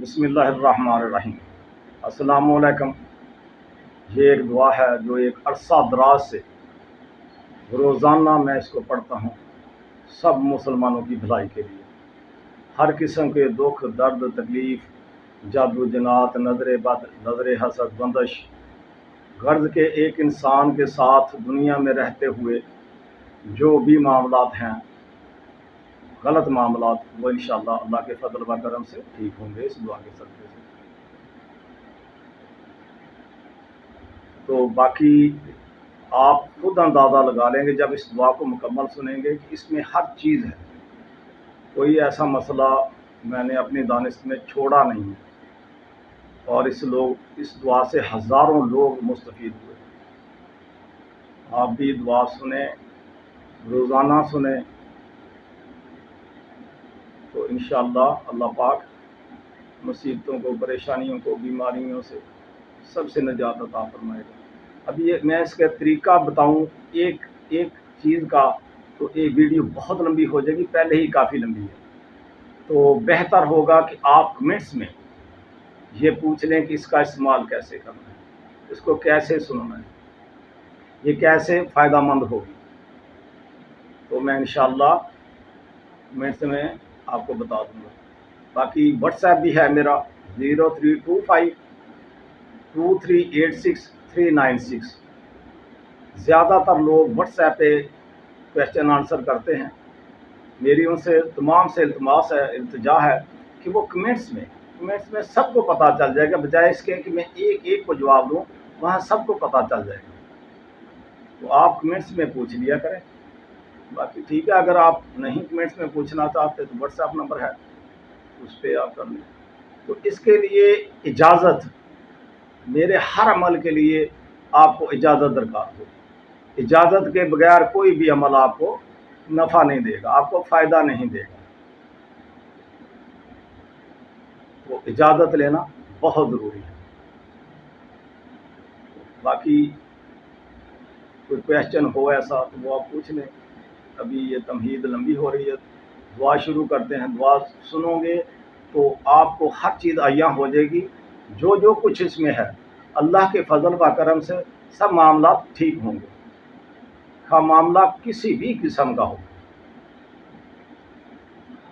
بسم اللہ الرحمن الرحیم۔ السلام علیکم۔ یہ ایک دعا ہے جو ایک عرصہ دراز سے روزانہ میں اس کو پڑھتا ہوں سب مسلمانوں کی بھلائی کے لیے۔ ہر قسم کے دکھ، درد، تکلیف، جادو جنات، نظر بد، نظر حسد، بندش، غرض کے ایک انسان کے ساتھ دنیا میں رہتے ہوئے جو بھی معاملات ہیں، غلط معاملات، وہ انشاءاللہ اللہ کے فضل و کرم سے ٹھیک ہوں گے اس دعا کے صدقے سے۔ تو باقی آپ خود اندازہ لگا لیں گے جب اس دعا کو مکمل سنیں گے کہ اس میں ہر چیز ہے، کوئی ایسا مسئلہ میں نے اپنی دانست میں چھوڑا نہیں ہے، اور اس دعا سے ہزاروں لوگ مستفید ہوئے۔ آپ بھی دعا سنیں، روزانہ سنیں، تو انشاءاللہ اللہ پاک مصیبتوں کو، پریشانیوں کو، بیماریوں سے سب سے نجات عطا فرمائے گا۔ اب یہ میں اس کا طریقہ بتاؤں ایک چیز کا، تو ایک ویڈیو بہت لمبی ہو جائے گی، پہلے ہی کافی لمبی ہے، تو بہتر ہوگا کہ آپ کمنٹس میں یہ پوچھ لیں کہ اس کا استعمال کیسے کرنا ہے، اس کو کیسے سننا ہے، یہ کیسے فائدہ مند ہوگی، تو میں انشاءاللہ کمنٹس میں آپ کو بتا دوں گا۔ باقی واٹس ایپ بھی ہے میرا 03252386 زیادہ تر لوگ واٹس ایپ پہ کویشچن آنسر کرتے ہیں۔ میری ان سے تمام سے التماس ہے، التجا ہے کہ وہ کمنٹس میں سب کو پتہ چل جائے گا، بجائے اس کے کہ میں ایک کو جواب دوں، وہاں سب کو پتہ چل جائے گا، تو آپ کمنٹس میں پوچھ لیا کریں۔ باقی ٹھیک ہے، اگر آپ نہیں کمنٹس میں پوچھنا چاہتے تو واٹس ایپ نمبر ہے، اس پہ آپ کر لیں۔ تو اس کے لیے اجازت، میرے ہر عمل کے لیے آپ کو اجازت درکار ہو۔ اجازت کے بغیر کوئی بھی عمل آپ کو نفع نہیں دے گا، آپ کو فائدہ نہیں دے گا، تو اجازت لینا بہت ضروری ہے۔ باقی کوئی کویشچن ہو ایسا تو وہ آپ پوچھ لیں۔ ابھی یہ تمہید لمبی ہو رہی ہے، دعا شروع کرتے ہیں۔ دعا سنو گے تو آپ کو ہر چیز عیاں ہو جائے گی، جو کچھ اس میں ہے اللہ کے فضل و کرم سے سب معاملات ٹھیک ہوں گے، خواہ معاملہ کسی بھی قسم کا ہو۔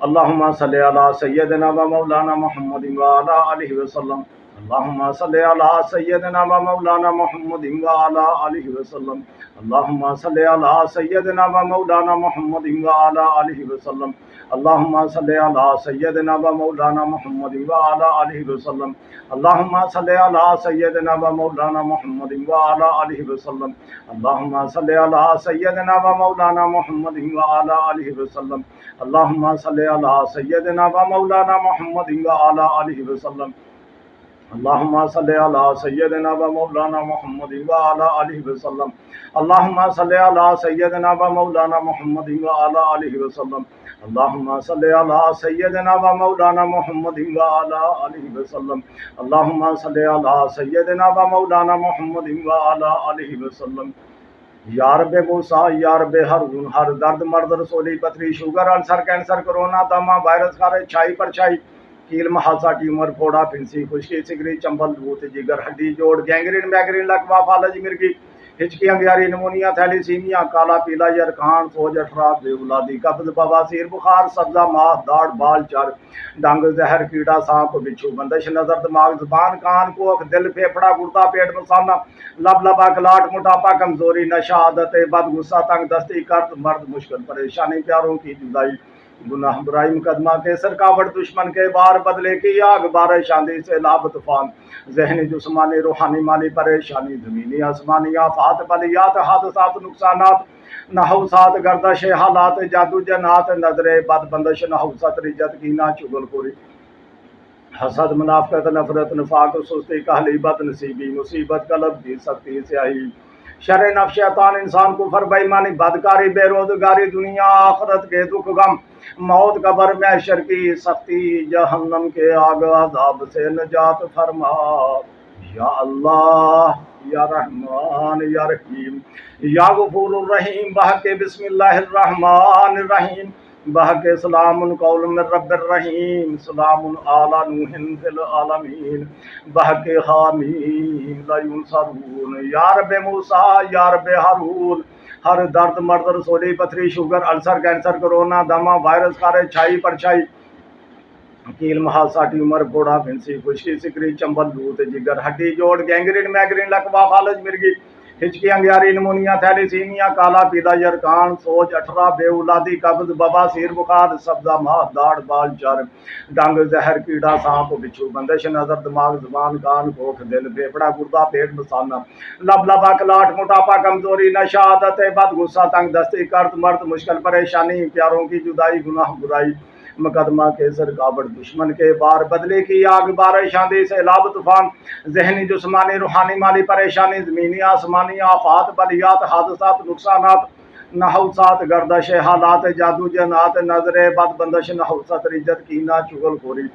اللہم صلی علی سیدنا و مولانا محمد وعلی آلہ وسلم۔ اللہم صلی علی سیدنا و مولانا محمد وعلی آلہ وسلم۔ اللہم صلی علی سیدنا و مولانا محمد وعلی آلہ وسلم۔ اللہم صلی علی سیدنا و مولانا محمد وعلی آلہ وسلم۔ اللہم صلی علی سیدنا و مولانا محمد وعلی آلہ وسلم۔ اللہم صلی علی سیدنا و مولانا محمد وعلی آلہ وسلم۔ اللہم صلی علی سیدنا و مولانا محمد وعلی آلہ وسلم۔ اللہم صلی علی سیدنا و مولانا محمد وعلی آلہ وسلم۔ اللہم صلی علی سیدنا و مولانا محمد وعلی آلہ وسلم۔ اللہم صلی علی سیدنا و مولانا محمد وعلی آلہ وسلم۔ اللہم صلی علی سیدنا و مولانا محمد وعلی آلہ وسلم۔ یا رب موسیٰ، یا رب ہارون، ہر درد مرد رسولی، پتھری، شوگر، السر، کینسر، کرونا، دمہ، وائرس، خارج، چھائی پر چھائی، کیل، محاسا، ٹیومر، پھوڑا، پھنسی، خشکی، سگری، چمبل، دودھ، جگر، ہڈی، جوڑ، گینگرین، میگرین، لکوا، فالج، مرگی، ہچکی، انگیاری، نمونیا، تھیلیسیمیا، کالا پیلا، یرکان، سوج، اٹھراب، بے اولادی، قبض، بواسیر، بخار، سبزہ، ماہ، داڑ، بال، چر، ڈنگ، زہر، کیڑا، سانپ، بچھو، بندش، نظر، دماغ، زبان، کان، کوکھ، دل، پھیپھڑا، گردہ، پیٹ، مثانہ، لب، لبا، کلاٹ، موٹاپا، کمزوری، نشہ، عادت بد، غصہ، تنگ دستی، قرض، مرد، مشکل، پریشانی، پیاروں کی جدائی، گناہ، برائی، مقدمہ، کیسر، کاوڑ، دشمن کے وار، بدلے کی آگ، بارش، آندھی، سیلاب، طوفان، ذہنی، جسمانی، روحانی، مالی پریشانی، زمینی، آسمانی آفات، بلیات، حادثات، نقصانات، نحوسات، گردش حالات، جادو جنات، نظر بد، بندش، نحوست، رجت، کینہ، چغل خوری، حسد، منافقت، نفرت، نفاق، سستی، کاہلی، بد نصیبی، مصیبت، قلب کی سختی، سیاہی، شر نفس، شیطان، انسان، کفر، بے ایمانی، بدکاری، بے روزگاری، دنیا آخرت کے دکھ غم، موت، قبر، محشر کی سختی، جہنم کے آگ عذاب سے نجات فرما یا اللہ، یا رحمان، یا رحیم، یا غفور الرحیم، بحق بسم اللہ الرحمن الرحیم، بحق سلام قول من رب الرحیم سلام علی نوح فی العالمین بحق حامیم لا ینصرون یا رب موسیٰ یا رب ہارون ہر درد مرد رسولی پتھری شوگر السر کینسر کرونا دمہ وائرس کارے چھائی پرچھائی کیل محاسا ٹیومر بوڑھا پھنسی خشکی سکری چمبل لوت جگر ہڈی جوڑ گینگرین میگرین لقوا فالج مرگی ہچکی انگیاری نمونیا تھیلیسیمیا کالا پیلا یرکان سوج اٹھرا بے اولادی قبض بابا سیر بخار سبزہ ماہ داڑ بال چر ڈنگ زہر کیڑا سانپ بچھو بندش نظر دماغ زبان کان کوکھ دل پھیپڑا گردہ پیٹ مسانہ لب لبا کلاٹ موٹاپا کمزوری نشہ عادت بد غصہ تنگ دستی کرد مرد مشکل پریشانی پیاروں کی جدائی گناہ برائی مقدمہ کیسر کابڑ دشمن کے بار بدلے کی آگ بارش آندھی سیلاب طوفان ذہنی جسمانی روحانی مالی پریشانی زمینی آسمانی آفات بلیات حادثات نقصانات نحوسات گردش حالات جادو جنات نظر بد بندش نحوست رجت کینہ چغل خوری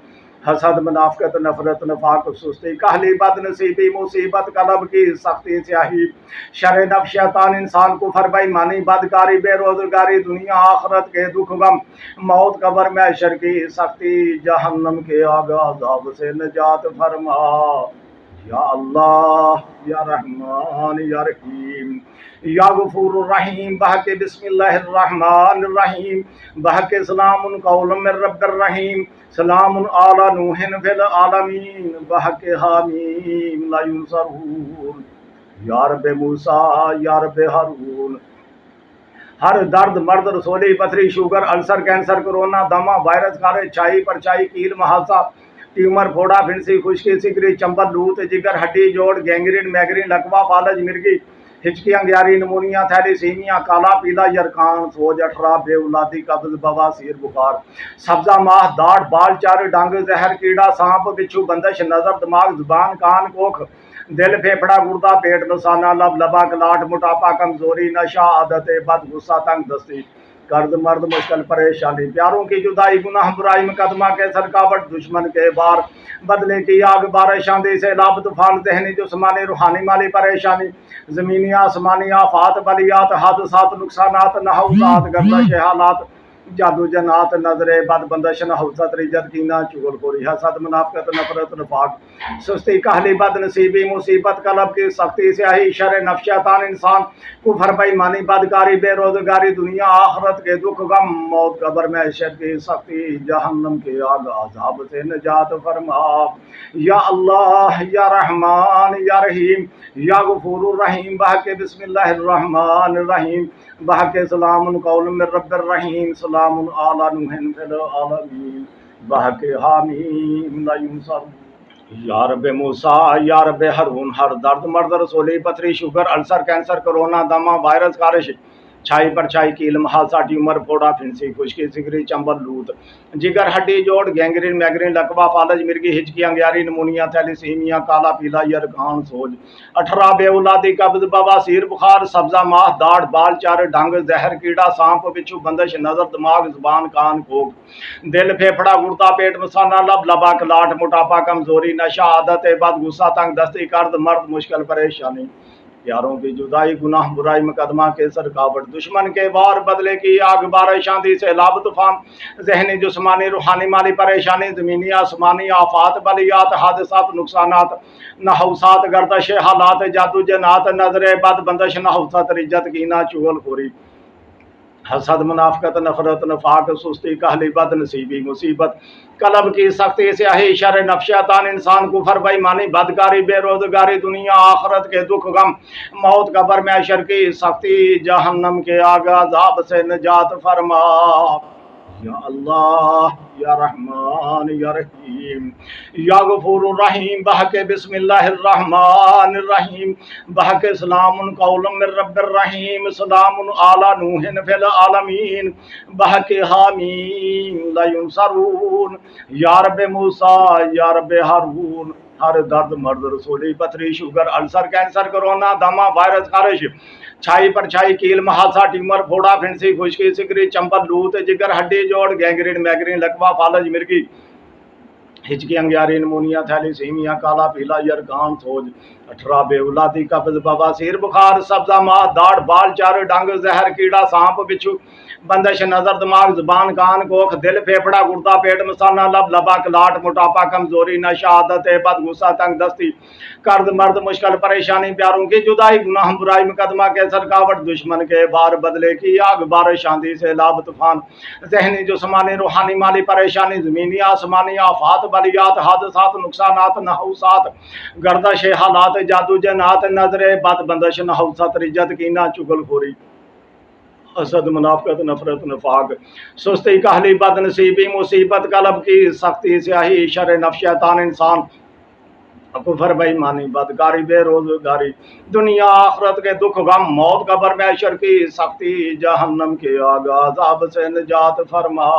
حسد منافقت نفرت نفاق سستی کہلی بد نصیبی مصیبت قلب کی سختی سیاہی شر نفس شیطان انسان کو بےایمانی بدکاری بے روزگاری دنیا آخرت کے دکھ غم موت قبر میں حشر کی سختی جہنم کے آگ عذاب سے نجات فرما یا اللہ یا رحمان یا رحیم یا غفور الرحیم بحق بسم اللہ الرحمن الرحیم بحق سلام قول من رب الرحیم سلام علی نوح فی العالمین بحق حامیم لا ینصرون یا رب موسیٰ یا رب ہارون ہر درد مرد رسولی پتھری شوگر السر کینسر کرونا دمہ وائرس کارے چھائی پرچھائی کیل محاسا ٹیومر پھوڑا پھنسی خشکی سکری چمبل لوت جگر ہڈی جوڑ گینگرین میگرین لقوا فالج مرگی ہچکی انگیاری نمونیا تھیلیسیمیا کالا پیلا یرکان سوج اٹھرا بے اولادی قبض بوا سیر بخار سبزہ ماہ داڑ بال چر ڈنگ زہر کیڑا سانپ بچھو بندش نظر دماغ زبان کان کوکھ دل پھیپڑا گردہ پیٹ مسانہ لب لبا کلاٹ موٹاپا کمزوری نشہ عادت بد غصہ تنگ دستی کرد مرد مشکل پریشانی پیاروں کی جدائی گناہ برائی مقدمہ کے سرکاوٹ دشمن کے بار بدلے کی آگ بارش آندھی سیلاب طوفان ذہنی جسمانی روحانی مالی پریشانی زمینی آسمانی آفات بلیات حادثات نقصانات نحوسات گردش حالات جادو جنات نظر بد بندش نحوست رجت کینہ چغل خوری حسد منافقت نفرت نفاق سستی کہلی بد نصیبی مصیبت قلب کی سختی سیاہی شر نفس شیطان انسان کفر بےایمانی بدکاری بے روزگاری دنیا آخرت کے دکھ غم موت قبر میں حشر کی سختی جہنم کے آگ عذاب سے نجات فرما یا اللہ یا رحمان یا رحیم یا غفور الرحیم بحق بسم اللہ الرحمن الرحیم بحق سلام قول من رب الرحیم سلام علی نوح فی العالمین بحق حامیم لا ینصرون یا رب موسیٰ یا رب ہارون ہر درد مرد رسولی پتھری شوگر السر کینسر کرونا دمہ وائرس کارش چھائی پرچھائی کیل محاسا ٹیومر پھوڑا پھنسی خشکی سکری چمبل لوت جگر ہڈی جوڑ گینگرین میگرین لقوا فالج مرگی ہچکی انگیاری نمونیا تھیلیسیمیا کالا پیلا یرکان سوج اٹھرا بے اولادی قبض بوا سیر بخار سبزہ ماہ داڑ بال چر ڈنگ زہر کیڑا سانپ بچھو بندش نظر دماغ زبان کان کوکھ دل پھیپڑا گردہ پیٹ مسانہ لب لبا کلاٹ موٹاپا کمزوری نشہ عادت بد غصہ تنگ دستی کرد مرد مشکل پریشانی پیاروں کی جدائی گناہ برائی مقدمہ کے سرکاوٹ دشمن کے وار بدلے کی آگ بارش آندھی سیلاب طوفان ذہنی جسمانی روحانی مالی پریشانی زمینی آسمانی آفات بلیات حادثات نقصانات نحوسات گردش حالات جادو جنات نظر بد بندش نحوست رجت کینہ چغل خوری حسد منافقت نفرت نفاق سستی کہلی بد نصیبی مصیبت قلب کی سختی سیاہی شر نفس شیطان انسان کفر بےایمانی بدکاری بے روزگاری دنیا آخرت کے دکھ غم موت قبر میں حشر کی سختی جہنم کے آگ عذاب سے نجات فرما یا اللہ یا رحمان یا رحیم یا غفور الرحیم بحق بسم اللہ الرحمن الرحیم بحق سلام قول من رب الرحیم سلام علی نوح فی العالمین بحق حامیم لا ینصرون یا رب موسیٰ یا رب ہارون ہر درد مرد رسولی پتھری شوگر السر کینسر کرونا دمہ وائرس خارش چھائی پرچھائی کیل محاسا ٹیومر پھوڑا پھنسی خشکی سکری چمبل لوت جگر ہڈی جوڑ گینگرین میگرین لقوا فالج مرگی ہچکی انگیاری نمونیا تھیلیسیمیا کالا پیلا یرکان سوج 18 بے اولادی قبض بواسیر بخار سبزہ ماہ داڑھ بال چار ڈنگ زہر کیڑا سانپ بچھو بندش نظر دماغ زبان کان کوکھ دل پھیپڑا گردہ پیٹ مسانہ لب لبک لاٹ موٹاپا کمزوری نشہ عادت بد غصہ تنگ دستی کرد مرد مشکل پریشانی پیاروں کی جدائی گناہ برائی مقدمہ کے سرکاوٹ دشمن کے بار بدلے کی آگ بارش آندھی سیلاب طوفان ذہنی جسمانی روحانی مالی پریشانی زمینی آسمانی آفات بلیات حادثات نقصانات نحوسات گردش حالات جادو جنات نظر بد بندش نحوست رجت کینہ چگل خوری حسد منافقت نفرت نفاق سستی کاہلی بد نصیبی مصیبت قلب کی سختی سیاہی شر نفس شیطان انسان کفر بے ایمانی بدکاری بے روزگاری دنیا آخرت کے دکھ غم موت قبر میں حشر کی سختی جہنم کے آگ عذاب سے نجات فرما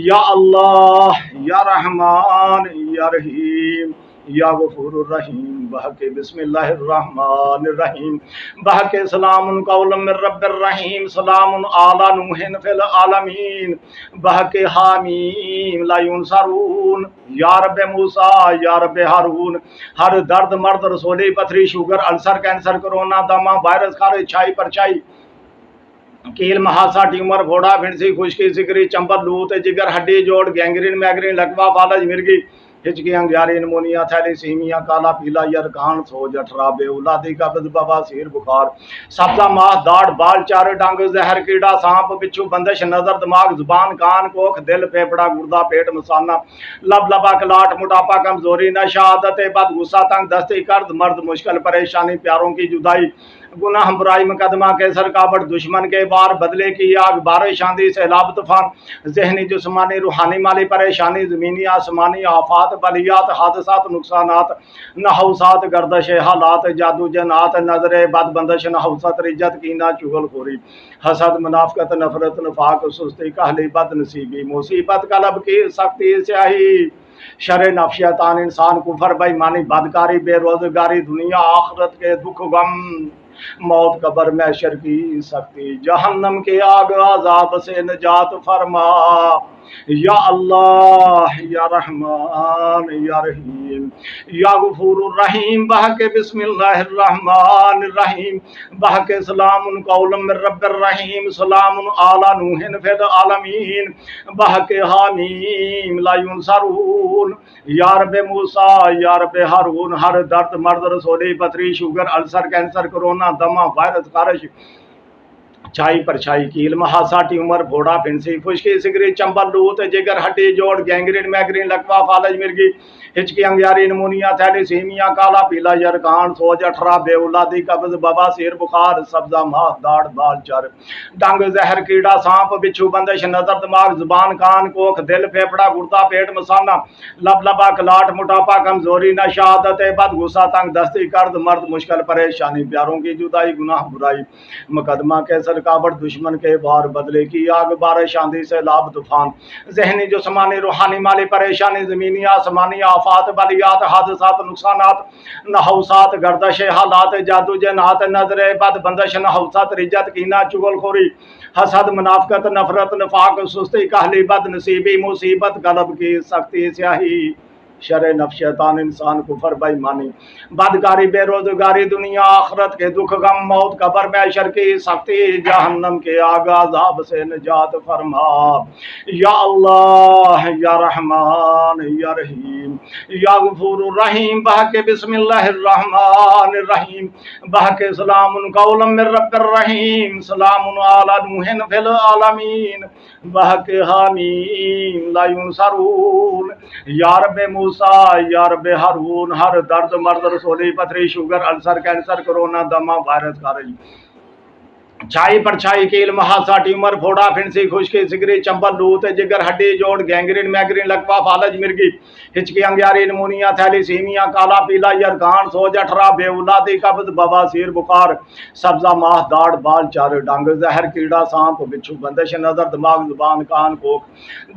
یا اللہ یا رحمان یا رحیم یا غفور الرحیم بحق بسم اللہ الرحمن الرحیم بحق سلام قول من رب الرحیم سلام علی نوح فی العالمین بحق حامیم لا ینصرون یا رب موسیٰ یا رب ہارون ہر درد مرد رسولی پتھری شوگر السر کینسر کرونا دمہ وائرس خارج چھائی پرچائی کیل محاسا ٹیومر گھوڑا پھنسی خشکی سکری چمبل لوت جگر ہڈی جوڑ گینگرین میگرین لکوا فالج مرگی ہچکی انگیاری نمونیا تھیلیسیمیا کالا پیلا یرکان سوج 18 بے اولادی قبض بواسیر بخار سبزہ ماہ داڑھ بال چار ڈنگ زہر کیڑا سانپ بچھو بندش نظر دماغ زبان کان کوکھ دل پھیپڑا گردہ پیٹ مسانہ لب لبک لاٹ موٹاپا کمزوری نشہ عادت بد غصہ تنگ دستی کرد مرد مشکل پریشانی پیاروں کی جدائی گناہ برائی مقدمہ کے سرکاوٹ دشمن کے بار بدلے کی آگ بارش آندھی سیلاب طوفان ذہنی جسمانی روحانی مالی پریشانی زمینی آسمانی آفات بلیات حادثات نقصانات نحوسات گردش حالات جادو جنات نظر بد بندش نحوست رجت کینہ چغل خوری حسد منافقت نفرت نفاق سستی کاہلی بد نصیبی مصیبت قلب کی سختی سیاہی شر نفس شیطان انسان کفر بے ایمانی بدکاری بے روزگاری دنیا آخرت کے دکھ غم موت قبر میں حشر کی سختی جہنم کے آگ عذاب سے نجات فرما یا اللہ یا رحمان یا رحیم یا غفور الرحیم بحق بسم اللہ الرحمن الرحیم بحق سلام قول من رب الرحیم سلام علی نوح فی العالمین بحق حامیم لا ینصرون یا رب موسیٰ یا رب ہارون ہر درد مرد رسولی پتھری شوگر السر کینسر کرونا دمہ وائرس خارش چھائی پرچھائی کیل محاسا ٹیومر گھوڑا پھنسی خشکی سگری چمبل لوت جگر ہڈی جوڑ گینگرین میگرین لکوا فالج مرگی ہچکی انگیاری نمونیا تھیلیسیمیا کالا پیلا یرکان سوج 18 بے اولادی قبض بواسیر بخار سبزہ ماہ داڑھ بال چار ڈنگ زہر کیڑا سانپ بچھو بندش نظر دماغ زبان کان کوکھ دل پھیپڑا گردہ پیٹ مسانہ لب لبک لاٹ موٹاپا کمزوری نشہ عادت بد غصہ تنگ دستی کرد مرد مشکل پریشانی پیاروں کی جدائی گناہ برائی مقدمہ کے رکاوٹ دشمن کے بار بدلے کی آگ بارش آندھی سیلاب طوفان ذہنی جسمانی روحانی مالی پریشانی زمینی آسمانی آفات بلیات حادثات نقصانات نحوسات گردش حالات جادو جنات نظر بد بندش نحوست رجت کینہ چغل خوری حسد منافقت نفرت نفاق سستی کاہلی بد نصیبی مصیبت قلب کی سختی سیاہی شر نفس شیطان انسان کفر بے ایمانی بدکاری بے روزگاری دنیا آخرت کے دکھ غم موت قبر میں حشر کی سختی جہنم کے آگ عذاب سے نجات فرما یا اللہ یا رحمان یا رحیم یا غفور الرحیم بحق بسم اللہ الرحمن الرحیم بحق سلام قول من رب الرحیم سلام علی نوح فی العالمین بحق حامیم لا ینصرون یا رب موسیٰ یا رب ہارون ہر درد مرد رسولی پتھری شوگر السر کینسر کرونا دمہ وائرس خارج چھائی پرچھائی کیل محاسا ٹیومر گھوڑا پھنسی خشکی سگری چمبل لوت جگر ہڈی جوڑ گینگرین میگرین لکوا فالج مرگی ہچکی انگیاری نمونیا تھیلیسیمیا کالا پیلا یرکان سوج 18 بے اولادی قبض بواسیر بخار سبزہ ماہ داڑھ بال چار ڈنگ زہر کیڑا سانپ بچھو بندش نظر دماغ زبان کان کوکھ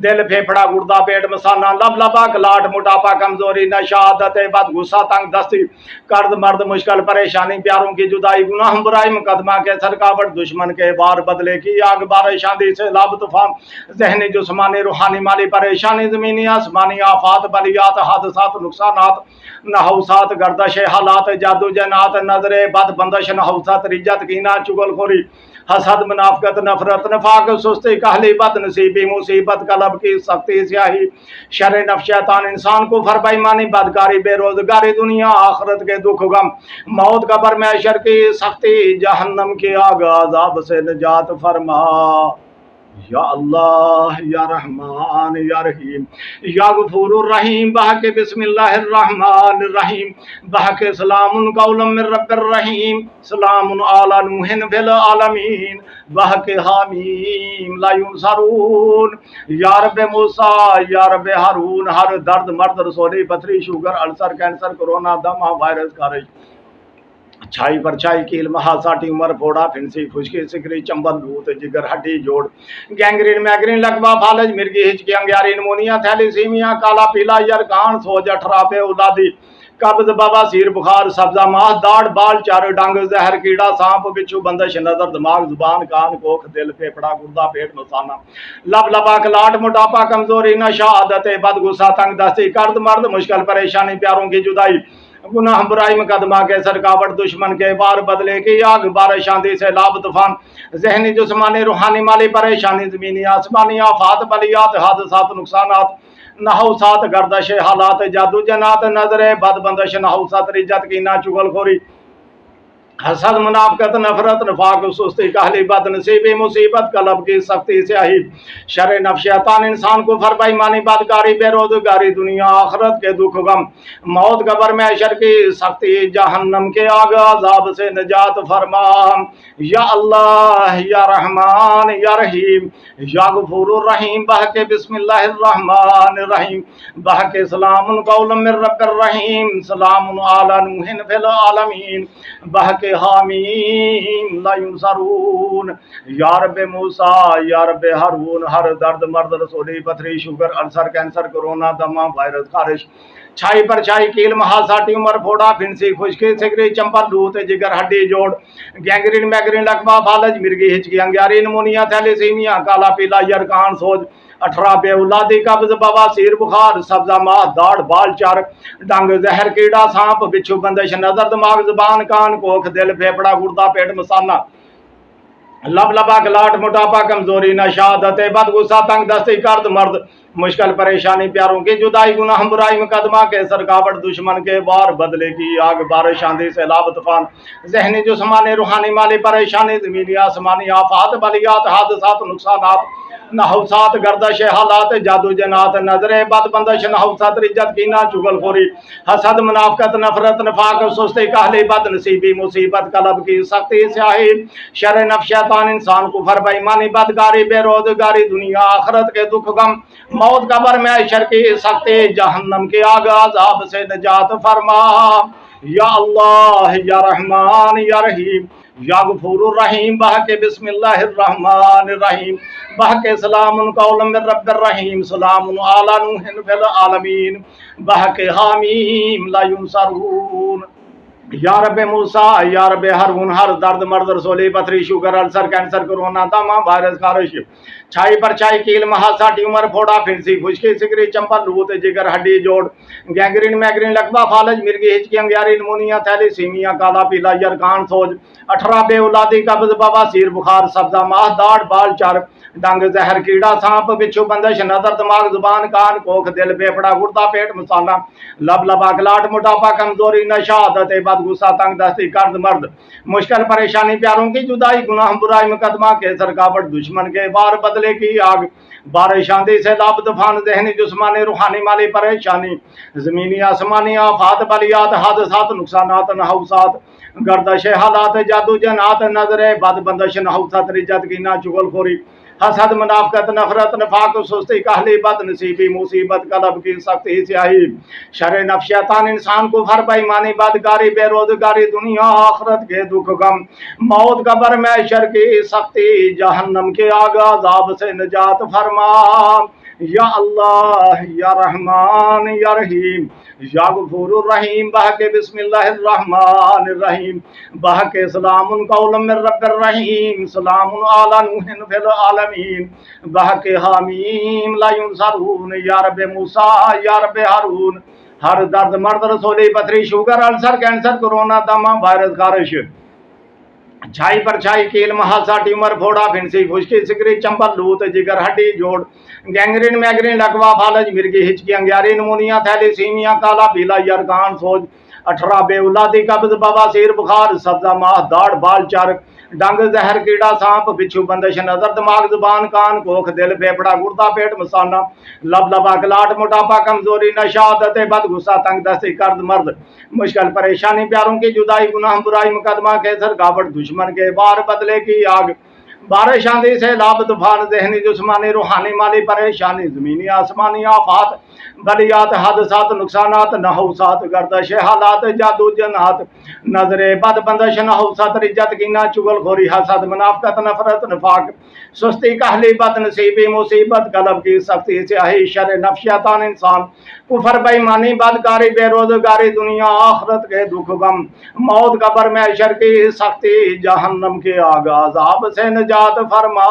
دل پھیپڑا گردہ پیٹ مسانہ لب لبک لاٹ موٹاپا کمزوری نشہ عادت بد غصہ تنگ دستی کرد مرد مشکل پریشانی پیاروں کی جدائی گناہ برائی مقدمہ کے سرکاوٹ دشمن کے وار بدلے کی آگ، بارش آندھی سیلاب طوفان، ذہنی جسمانی روحانی مالی پریشانی، زمینی آسمانی آفات بلیات حادثات نقصانات نحوسات گردش حالات جادو جنات نظر بد بندش نحوسات رجت کینہ چگل خوری حسد منافقت نفرت نفاق سستی کاہلی بد نصیبی مصیبت قلب کی سختی سیاہی شر نفس شیطان انسان کو فر بےایمانی بدکاری بے روزگاری دنیا آخرت کے دکھ غم موت قبر محشر کی سختی جہنم کی آگ عذاب سے نجات فرما یا اللہ یا رحمان یا رحیم یا غفور الرحیم بحق بسم اللہ الرحمن الرحیم بحق سلام قولا من رب الرحیم سلام علی نوح فی العالمین بحق حامیم لا ینصرون یا رب موسیٰ یا رب ہارون ہر درد مرد رسولی پتھری شوگر السر کینسر کرونا دمہ وائرس خارج چھائی پر چھائی کیل مہاساٹی عمر پھوڑا پھنسی خشکی سکری چمبل بھوت جگر ہڈی جوڑ گینگرین میگرین لقبہ فالج مرگی ہچکی انگیاری نمونیا تھیلیسیمیا کالا پیلا یرکان سوج اٹھراپے اولادی قبض بواسیر بخار سبزہ ماہ داڑھ بال چار ڈنگ زہر کیڑا سانپ بچھو بندش نظر دماغ زبان کان کوکھ دل پھیپڑا گردہ پیٹ مسانہ لب لبا کلاٹ موٹاپا کمزوری نشہ عادت بد غصہ تنگ دستی کرد مرد مشکل پریشانی پیاروں کی جدائی گناہ برائی مقدمہ کے سرکاوٹ دشمن کے وار بدلے کی آگ بارش آندھی سیلاب طوفان ذہنی جسمانی روحانی مالی پریشانی زمینی آسمانی آفات بلیات حادثات نقصانات نحوسات گردش حالات جادو جنات نظر بد بندش نحوسات رجت کینہ چگل خوری حسد منافقت نفرت نفاق سستی کاہلی بد نصیبی مصیبت قلب کی سختی سیاہی شر نفس شیطان انسان کو فر بےایمانی بدکاری بے روزگاری دنیا آخرت کے دکھ غم موت قبر محشر کی سختی جہنم کے آگ عذاب سے نجات فرما یا اللہ یا رحمان یا رحیم یا غفور الرحیم بحق بسم اللہ الرحمن الرحیم بحق سلام قولا من رب الرحیم سلام علی نوح فی العالمین بحق حامیم لا ینصرون یا رب موسیٰ یا رب ہارون ہر درد مرد رسولی پتھری شوگر السر کینسر کرونا دمہ وائرس خارش چھائی پر چھائی کیل مہاساٹی عمر پھوڑا پھنسی خشکی سکری چمپل لوت جگر ہڈی جوڑ گینگرین میگرین لقبہ فالج مرگی ہچکی انگیاری نمونیا تھیلیسیمیا کالا پیلا یرکان سوج اٹھراپے اولادی قبض بواسیر بخار سبزہ ماہ داڑھ بال چار ڈنگ زہر کیڑا سانپ بچھو بندش نظر دماغ زبان کان کوکھ دل پھیپڑا گردہ پیٹ مسانہ لب لبا کلاٹ موٹاپا کمزوری نشہ عادت بد غصہ تنگ دستی کرد مرد مشکل پریشانی پیاروں کی جدائی گناہ برائی مقدمہ کے سرکاوٹ دشمن کے وار بدلے کی آگ بارش آندھی سیلاب طوفان ذہنی جسمانی روحانی مالی پریشانی زمینی آسمانی آفات بلیات حادثات نقصانات نحوسات گردش حالات جادو جنات نظر بد بندش نحوسات رجت کینہ چگل خوری حسد منافقت نفرت نفاق سستی کاہلی بد نصیبی مصیبت قلب کی سختی سیاہی شر نفس شیطان انسان کو فر بےایمانی بدکاری بے روزگاری دنیا آخرت کے دکھ غم موت قبر محشر کی سختی جہنم کی آگ عذاب سے نجات فرما یا اللہ یا رحمان یا رحیم یا غفور الرحیم بحق بسم اللہ الرحمن الرحیم بحق سلام قولا من رب الرحیم سلام علی نوح فی العالمین بحق حامیم لا ینصرون یا رب موسیٰ یا رب ہارون ہر درد مرد رسولی پتھری شوگر السر کینسر کرونا دمہ وائرس خارش چھائی پر چھائی کیل مہاساٹی عمر پھوڑا پھنسی خشکی سکری چمپل لوت جگر ہڈی جوڑ گینگرین میگرین لقبہ فالج مرگی ہچکی انگیاری نمونیا تھیلیسیمیا کالا پیلا یرکان سوج اٹھراپے اولادی قبض بواسیر بخار سبزہ ماہ داڑھ بال چار ڈنگ زہر کیڑا سانپ بچھو بندش نظر دماغ زبان کان کوکھ دل پھیپڑا گردہ پیٹ مسانہ لب لبا کلاٹ موٹاپا کمزوری نشہ عادت بد غصہ تنگ دستی کرد مرد مشکل پریشانی پیاروں کی جدائی گناہ برائی مقدمہ کے سرکاوٹ دشمن کے وار بدلے کی آگ بارش آندھی سیلاب طوفان ذہنی جسمانی روحانی مالی پریشانی زمینی آسمانی آفات بلیات حادثات نقصانات نحوسات گردش حالات جادو جنات نظر بد بندش نحوسات رجت کینہ چگل خوری حسد منافقت نفرت نفاق سستی کاہلی بد نصیبی مصیبت قلب کی سختی سیاہی شر نفس شیطان انسان کو فر بےایمانی بدکاری بے روزگاری دنیا آخرت کے دکھ غم موت قبر محشر کی سختی جہنم کے آگ عذاب سے نجات فرما یا اللہ یا رحمان یا رحیم یا غفور الرحیم بحق بسم اللہ الرحمن الرحیم بحق سلام قولا من رب الرحیم سلام علی نوح فی العالمین بحق حامیم لا ینصرون یا رب موسیٰ یا رب ہارون ہر درد مرد رسولی پتھری شوگر السر کینسر کورونا دمہ وائرس خارش چھائی پر چھائی کیل محاسا ٹیومر پھوڑا پھنسی خشکی سکری چمپل لوت جگر ہڈی جوڑ گینگرین میگرین لکوا فالج مرگی ہچکی انگیاری نمونیا تھیلی سیمیا کالا پیلا یرکان سوج 18 بے اولادی قبض بواسیر بخار سبزہ ماہ داڑ بال چرک ڈنگ زہر کیڑا سانپ بچھو بندش نظر دماغ زبان کان کوکھ دل پھیپڑا گردہ پیٹ مسانہ لب لبا کلاٹ موٹاپا کمزوری نشہ عادت بد غصہ تنگ دستی کرد مرد مشکل پریشانی پیاروں کی جدائی گناہ برائی مقدمہ کیسر گاوٹ دشمن کے بار بدلے کی آگ بارش آندھی سے لاب طوفان ذہنی جسمانی روحانی مالی پریشانی زمینی آسمانی آفات بلیات حادثات نقصانات نحوسات گردش حالات جادو جنات نظر بد بندش نحوسات رجت کینہ چگل خوری حسد منافقت نفرت نفاق سستی کہلی بد نصیبی مصیبت قلب کی سختی سیاہی شر نفس شیطان انسان کفر بے ایمانی بدکاری بے روزگاری دنیا آخرت کے دکھ غم موت قبر میں عشر کی سختی جہنم کے آگ عذاب سے نجات فرما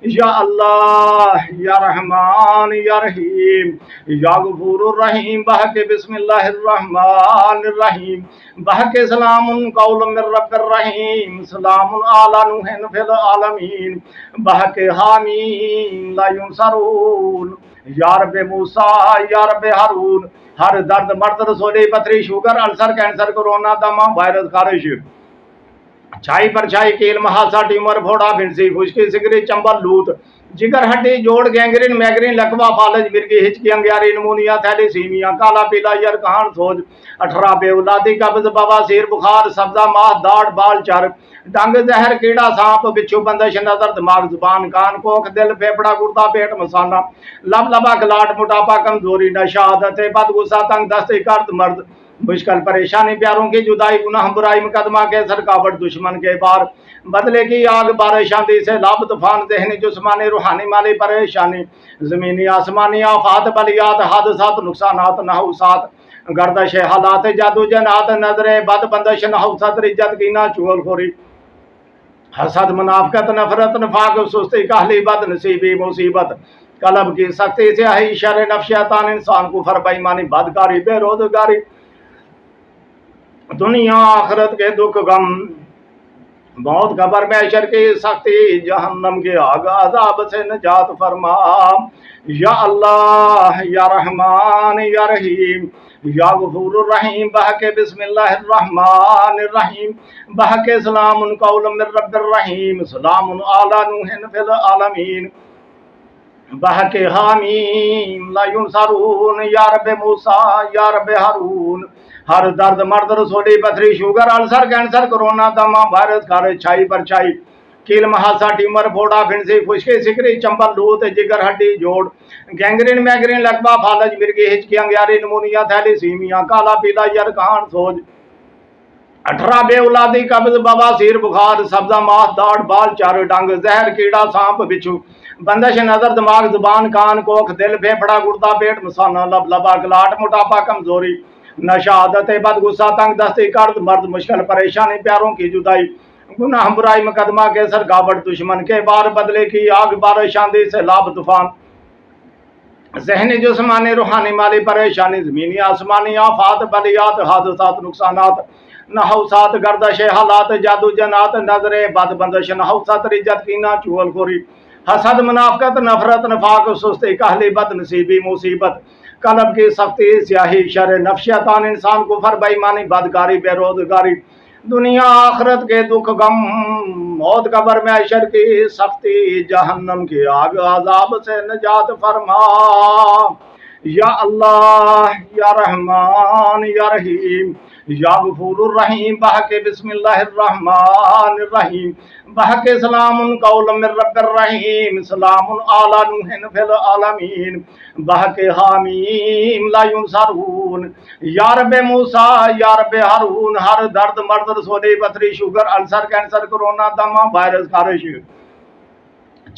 یا اللہ یا رحمان یا رحیم یا غفور الرحیم بحق بسم اللہ الرحمن الرحیم بحق سلام قول من رب الرحیم سلام علی نوح فی العالمین بحق حامیم لا ینصرون یا رب موسیٰ یا رب ہارون ہر درد مرد رسولی پتھری شوگر السر کینسر کورونا دمہ وائرس خارش چھائی پر چھائی کیل محاسا ٹیومر پھوڑا پھنسی خشکی سکری چمبل لوت جگر ہڈی جوڑ گینگرین میگرین لکوا فالج مرگی ہچکی انگیاری نمونیا تھیلی سیمیا کالا پیلا یرکان سوج 18 بے اولادی قبض بواسیر بخار سبزہ ماہ داڑ بال چرک ڈنگ زہر کیڑا سانپ بچھو بندش نظر دماغ زبان کان کوکھ دل پھیپڑا گردہ پیٹ مسانہ لب لبا کلاٹ موٹاپا کمزوری نشہ عادت بد غصہ تنگ دستی کرد مرد مشکل پریشانی پیاروں کی جدائی گناہ برائی مقدمہ کے سرکاوٹ دشمن کے بار بدلے کی آگ بارش آندھی سے لاب طوفان ذہنی جسمانی روحانی مالی پریشانی زمینی آسمانی آفات بلیات حادثات نقصانات نحوسات گردش حالات جادو جنات نظر بد بندش نحوست رجت کینہ چغل خوری حسد منافقت نفرت نفاق سستی کہلی بد نصیبی مصیبت قلب کی سختی سیاہی شر نفس شیطان انسان کفر بے ایمانی بدکاری بے روزگاری دنیا آخرت کے دکھ غم موت قبر میں عشر کی سختی جہنم کے آگ عذاب سے نجات فرما یا اللہ یا رحمان یا رحیم یا غفور الرحیم بحق بسم اللہ الرحمن الرحیم بحق سلام قول من رب الرحیم سلام علی نوح فی العالمین بحق حامیم لا ینصرون یا رب موسیٰ یا رب ہارون ہر درد مرد رسولی پتھری شوگر السر کینسر کورونا دمہ وائرس خارش چھائی پر چھائی کیل محاسا ٹیومر پھوڑا پھنسی خشکی سکری چمپل لوت جگر ہڈی جوڑ گینگرین میگرین لکوا فالج مرگی ہچکی انگیاری نمونیا تھیلی سیمیا کالا پیلا یرکان سوج 18 بے اولادی قبض بواسیر بخار سبزہ ماہ داڑ بال چر ڈنگ زہر کیڑا سانپ بچھو بندش نظر دماغ زبان کان کوکھ دل پھیپڑا گردہ پیٹ مسانہ لب لبا کلاٹ موٹاپا کمزوری نشہ عادت بد غصہ تنگ دستی کرد مرد مشکل پریشانی پیاروں کی جدائی گناہ برائی مقدمہ کے سرکاوٹ دشمن کے بار بدلے کی آگ بارش آندھی سے لاب طوفان ذہنی جسمانی روحانی مالی پریشانی زمینی آسمانی آفات بلیات حادثات نقصانات نحوسات گردش حالات جادو جنات نظر بد بندش نحوست رجت کینہ چغل خوری حسد منافقت نفرت نفاق سستی کہلی بد نصیبی مصیبت قلب کی سختی سیاہی شر نفس شیطان انسان کفر بے ایمانی بدکاری بے روزگاری دنیا آخرت کے دکھ غم موت قبر میں عشر کی سختی جہنم کی آگ عذاب سے نجات فرما یا اللہ یا رحمان یا رحیم یا غفور الرحیم بحق بسم اللہ الرحمن الرحیم بحق سلام قول من رب الرحیم سلام علی نوح فی العالمین بحق حامیم لا ینصرون یا رب موسیٰ یا رب ہارون ہر درد مرد رسولی پتھری شوگر السر کینسر کورونا دمہ وائرس خارش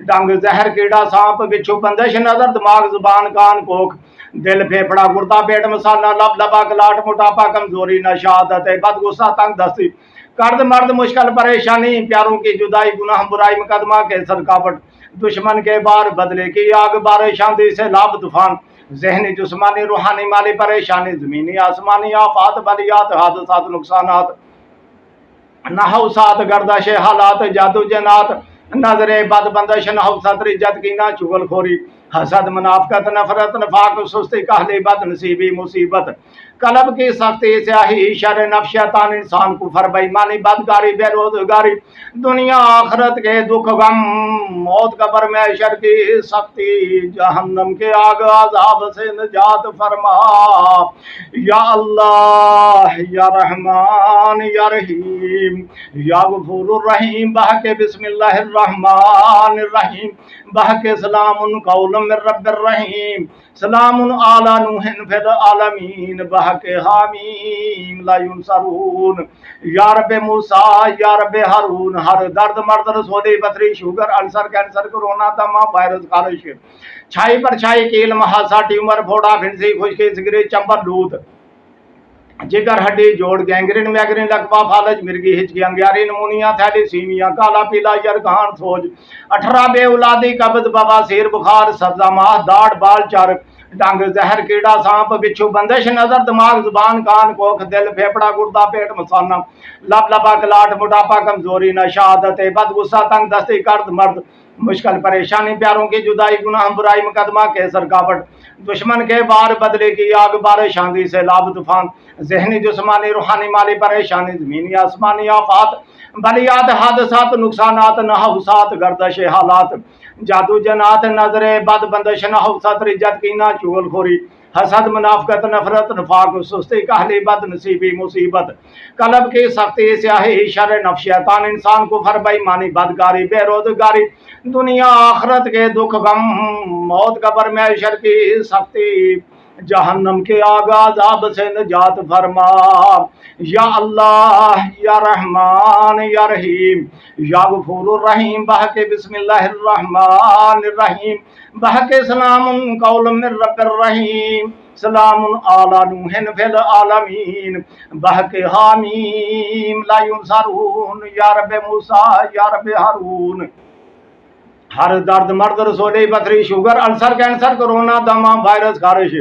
ڈنگ زہر کیڑا سانپ بچھو بندش نظر دماغ زبان کان کوکھ دل پھیپڑا گردہ پیٹ مسالہ لب لبا کلاٹ موٹاپا کمزوری نشادت بد غصہ تنگ دستی کرد مرد مشکل پریشانی پیاروں کی جدائی گناہ برائی مقدمہ کے سرکاوٹ دشمن کے بار بدلے کی آگ بارش آندھی سے لاب طوفان ذہنی جسمانی روحانی مالی پریشانی زمینی آسمانی آفات بلیات حادثات نقصانات نحوسات گردش حالات جادو جنات نظر بد بندش نحوست رجت کینہ چغل خوری حسد منافقت نفرت نفاق سستی کہلی بد نصیبی مصیبت قلب کی سختی سیاہی شر نفس شیطان انسان کفر بےایمانی بدکاری بے روزگاری دنیا آخرت کے دکھ غم موت قبر میں شر کی سختی جہنم کے آگ عذاب سے نجات فرما یا اللہ یا رحمان یا رحیم یا غفور الرحیم بحق بسم اللہ الرحمن الرحیم بحق سلام قول من رب الرحیم سلام علی نوح فی العالمین بحق حامیم لا ینصرون یا رب موسیٰ یا رب ہارون ہر درد مرد رسولی پتھری شوگر السر کینسر کرونا دمہ وائرس خارش چھائی پر چھائی کیل محاسا ٹیومر پھوڑا پھنسی خشکی سگری چمبر لوت جگر ہڈی جوڑ گینگرین میگرین لقبہ فالج مرگی ہچکی انگیاری نمونیا تھیلی سیمیا کالا پیلا یرگان سوج 18 بے اولادی قبض بواسیر بخار سبزہ ماہ داڑ بال چر ڈنگ زہر کیڑا سانپ بچھو بندش نظر دماغ زبان کان کوکھ دل پھیپڑا گردہ پیٹ مسانہ لب لبا کلاٹ موٹاپا کمزوری نشادت بد غصہ تنگ دستی کرد مرد مشکل پریشانی پیاروں کی جدائی گناہ برائی مقدمہ کے سرکاوٹ دشمن کے بار بدلے کی آگ بارش آندھی سے لاب طوفان ذہنی جسمانی روحانی مالی پریشانی زمینی آسمانی آفات بلیات حادثات نقصانات نحوسات گردش حالات جادو جنات نظر بد بندش نحوست رجت کینہ چغل خوری حسد منافقت نفرت نفاق سستی کہلی بد نصیبی مصیبت قلب کی سختی سیاہی شر نفس شیطان انسان کفر بےایمانی بدکاری بے روزگاری دنیا آخرت کے دکھ غم موت قبر میں شر کی سختی جہنم کے آگ عذاب سے نجات فرما یا اللہ یا رحمان یا رحیم یا غفور الرحیم بحق بسم اللہ الرحمن الرحیم بحق سلام قول من رب الرحیم سلام علی نوح فی العالمین بحق حامیم لا ینصرون یا رب موسیٰ یا رب ہارون ہر درد مرد رسولی پتھری شوگر السر کینسر کرونا دمہ وائرس خارش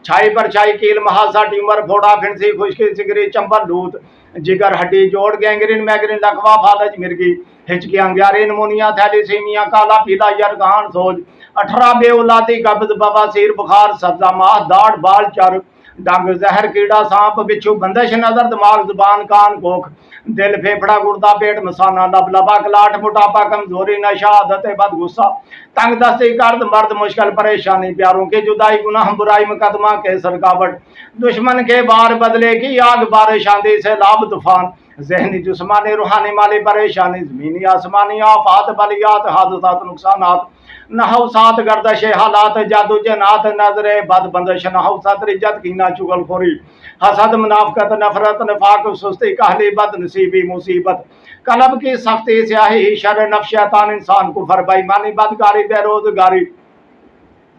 چھائی پر چھائی کیل محاسا ٹیومر پھوڑا پھنسی خشکی سگری چمبر لوت جگر ہڈی جوڑ گینگرین میگرین لقبہ فالج مرگی ہچکی انگیاری نمونیا تھیلی سیمیا کالا پیلا یرگان سوج 18 بے اولادی قبض بواسیر بخار سبزہ ماہ داڑ بال چر ڈنگ زہر کیڑا سانپ بچھو بندش نظر دماغ زبان کان کوکھ دل پھیپڑا گردہ پیٹ مسانہ لب لبا کلاٹ موٹاپا کمزوری نشادت بد غصہ تنگ دستی کرد مرد مشکل پریشانی پیاروں کی جدائی گناہ برائی مقدمہ کے سرکاوٹ دشمن کے بار بدلے کی آگ بارش آندھی سے لاب طوفان ذہنی جسمانی روحانی مالی پریشانی زمینی آسمانی آفات بلیات حادثات نقصانات نحوسات گردش حالات جادو جنات نظر بد بندش نحوست رجت کینہ چغل خوری حسد منافقت نفرت نفاق سستی کہلی بد نصیبی مصیبت قلب کی سختی سیاہی شر نفس شیطان انسان کفر بےایمانی بدکاری بے روزگاری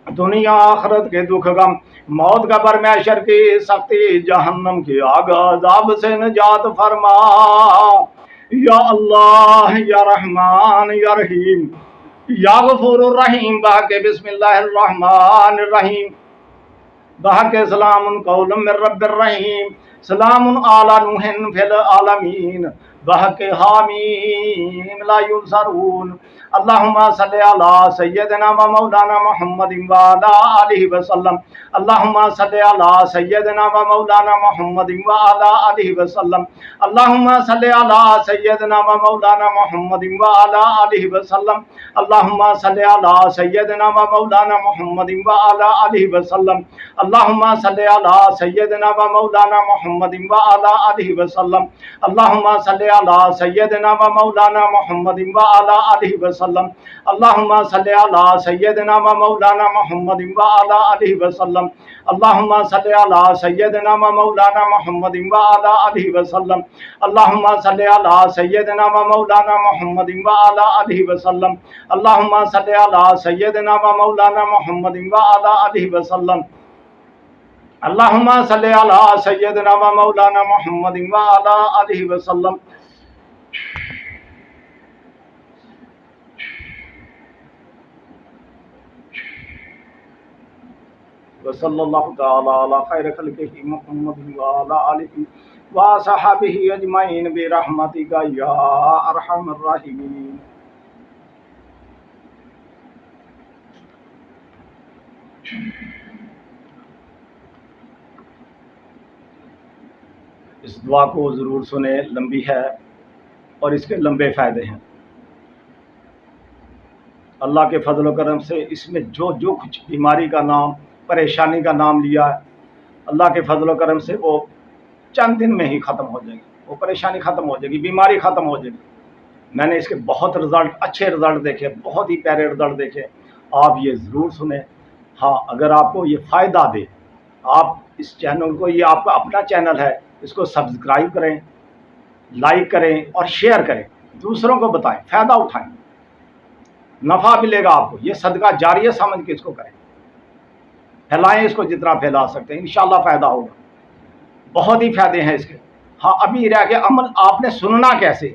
دنیا آخرت کے دکھ غم موت قبر میں شر کی سختی جہنم کی آگ عذاب سے نجات فرما یا اللہ یا رحمان یا رحیم یا غفور الرحیم بحق بسم اللہ الرحمن الرحیم بحق سلام قول من رب الرحیم سلام علی نوح فی العالمین بحق حامیم لا ینصرون اللہم صلی علی سیدنا و مولانا محمد وعلی آلہ وسلم اللہم صلی علی سیدنا و مولانا محمد وعلی آلہ وسلم اللہم صلی علی سیدنا و مولانا محمد وعلی آلہ وسلم اللہم صلی علی سیدنا و مولانا محمد وعلی آلہ وسلم اللہم صلی علی سیدنا و مولانا محمد وعلی آلہ وسلم اللہم صلی علی سیدنا و مولانا محمد و علی آلہ وسلم اللہم صلی علی سیدنا و مولانا محمد و علی آلہ وسلم اللہم صلی علی سیدنا و مولانا محمد و علی آلہ وسلم اللہم صلی علی سیدنا و مولانا محمد و علی آلہ وسلم اللہم صلی علی سیدنا و مولانا محمد و علی آلہ وسلم اللہم صلی علی سیدنا و مولانا محمد و علی آلہ وسلم وصلی اللہ تعالی علی خیر خلقہ محمد و علی آلہ و صحابہ اجمعین برحمتک یا ارحم الراحمین۔ اس دعا کو ضرور سنیں، لمبی ہے اور اس کے لمبے فائدے ہیں۔ اللہ کے فضل و کرم سے اس میں جو کچھ بیماری کا نام، پریشانی کا نام لیا ہے، اللہ کے فضل و کرم سے وہ چند دن میں ہی ختم ہو جائے گی، وہ پریشانی ختم ہو جائے گی، بیماری ختم ہو جائے گی۔ میں نے اس کے بہت اچھے رزلٹ دیکھے، بہت ہی پیارے رزلٹ دیکھے، آپ یہ ضرور سنیں۔ ہاں، اگر آپ کو یہ فائدہ دے، آپ اس چینل کو، یہ آپ کا اپنا چینل ہے، اس کو سبسکرائب کریں، لائک کریں اور شیئر کریں، دوسروں کو بتائیں، فائدہ اٹھائیں، نفع ملے گا آپ کو۔ یہ صدقہ جاریہ سمجھ کے اس کو کریں، پھیلائیں اس کو جتنا پھیلا سکتے ہیں، انشاءاللہ فائدہ ہوگا۔ بہت ہی فائدے ہیں اس کے۔ ہاں، ابھی رہ کے عمل آپ نے سننا کیسے،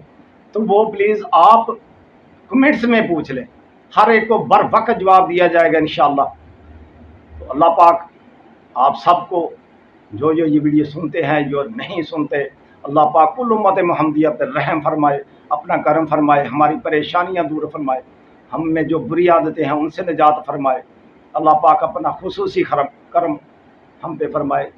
تو وہ پلیز آپ کمنٹس میں پوچھ لیں، ہر ایک کو بر وقت جواب دیا جائے گا انشاءاللہ۔ تو اللہ پاک آپ سب کو، جو یہ ویڈیو سنتے ہیں، جو نہیں سنتے، اللہ پاک کل امت محمدیہ پر رحم فرمائے، اپنا کرم فرمائے، ہماری پریشانیاں دور فرمائے، ہم میں جو بری عادتیں ہیں ان سے نجات فرمائے۔ اللہ پاک اپنا خصوصی کرم ہم پہ فرمائے۔